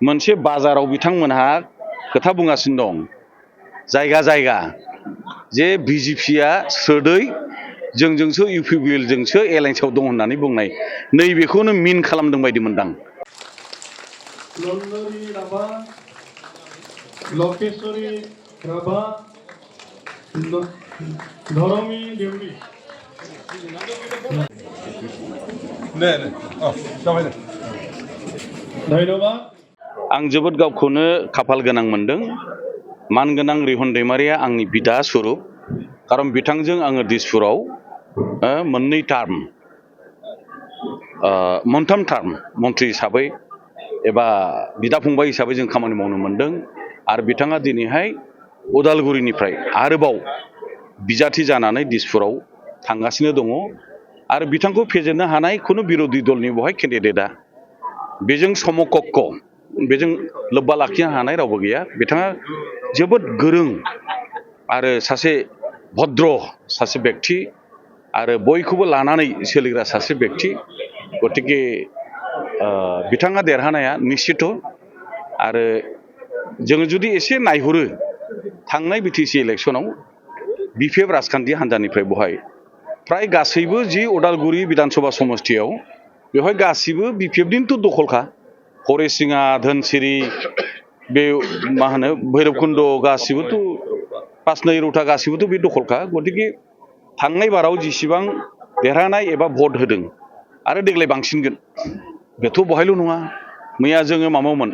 मोनसे बाजाराव बिथांमोनहा खोथा बुंगासिनो दं जायगा जायगा जे बिजेपिया सोदै जोंजोंसो इउपिपिएलजोंसो एलायन्सआव दं होननानै बुंनाय नैबेखौनो मिन खालामदों बायदि मोनदां। लकेश्वरी राभा धरमी देउरी धन्यवाद। आं जोबोद गावखौनो खाफाल गोनां मोनदों। मानगोनां रिहन दैमारिया आंनि बिदा स्वरूप, खारन बिथांजों आङो दिसपुराव मोननै टार्म मोनथाम टार्म मन्थ्रि हिसाबै एबा बिदा फंबाय हिसाबै जों खामानि मावनो मोनदों। आरो बिथाङा दिनैहाय उदालगुरिनिफ्राय आरोबाव बिजाथि जानानै दिसपुराव थांगासिनो दङ आरो बिथांखौ फेजेननो हानाय खुनु बिरोधी दलनि बेवहाय केन्डिडेटआ बेजों समकक्ष बेजों लोब्बा लाखिनो हानाय रावबो गैया। बिथाङा जोबोद गोरों आरो सासे भद्र सासे बेक्ति आरो बयखौबो लानानै सोलिग्रा सासे बेक्ति। गतिके बिथाङा देरहानाया निश्चित। आरो जोङो जुदि एसे नायहरो थांनाय बिटिसि इलेक्सनाव बिपिएफ राजखान्थि हान्जानिफ्राय बहाय फ्राय गासैबो जि उदालगुरि बिधानसभा समस्तियाव बेवहाय गासिबो बिपिएफनिथ' दखलखा। हरिसिङा धोनसिरि बे मा होनो भैरबकुन्द गासिबोथ' पासनै रौता गासिबोथ' बे दखलखा। गतिके थांनाय बाराव जेसेबां देरहानाय एबा भट होदों आरो देग्लाय बांसिनगोन बेथ' बहायल' नङा। मैया जोङो माबायावमोन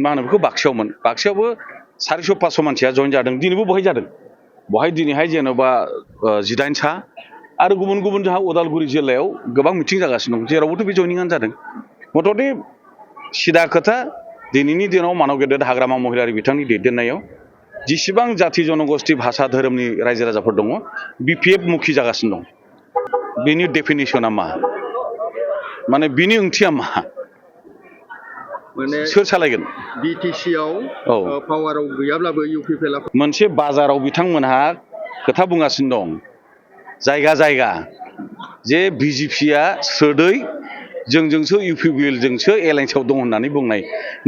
मा होनो बेखौ बाक्सायावमोन। बाक्सायावबो 400-500 मानसिया जइन जादों। दिनैबो बहाय जादों। बहाय दिनैहाय जेनेबा 18 सा आरो गुबुन गुबुन जोंहा उदालगुरि जिल्लायाव गोबां मिटिं जागासिनो दं। जेरावबोथ' बे जइनिंआनो जादों। मथथे सिदा खोथा दिनैनि दिनाव मानब गेदेर हाग्रामा महिलारि बिथांनि दैदेननायाव जेसेबां जाथि जनगोष्ठी भाषा धोरोमनि रायजो राजाफोर दङ बिपिएफ मुखि जागासिनो दं। बेनि डेफिनेसना मा माने बिनि ओंथिया मा सोर सालायगोन बिटिसिआव पावाराव गैयाब्लाबो इउपिपिएल मोनसे बाजाराव बिथांमोनहा खोथा बुंगासिनो दं जायगा जायगा जे बिजेपिया सोदै जोंजोंसो इउपिपिएलजोंसो एलायन्सआव दं होननानै बुंनाय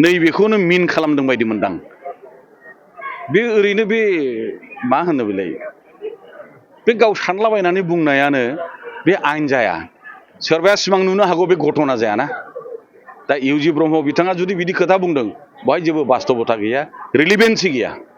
नैबेखौनो मिन खालामदों बायदि मोनदां। बे ओरैनो बे मा होनो बेलाय बे गाव सानलाबायनानै बुंनायानो बे आयेन जाया। सोरबाया सिमां नुनो हागौ बे घटना जायाना। दा इउजि ब्रह्म बिथाङा जुदि बिदि खोथा बुंदों बेवहाय जेबो बास्तबता गैया, रिलिभेन्सि गैया।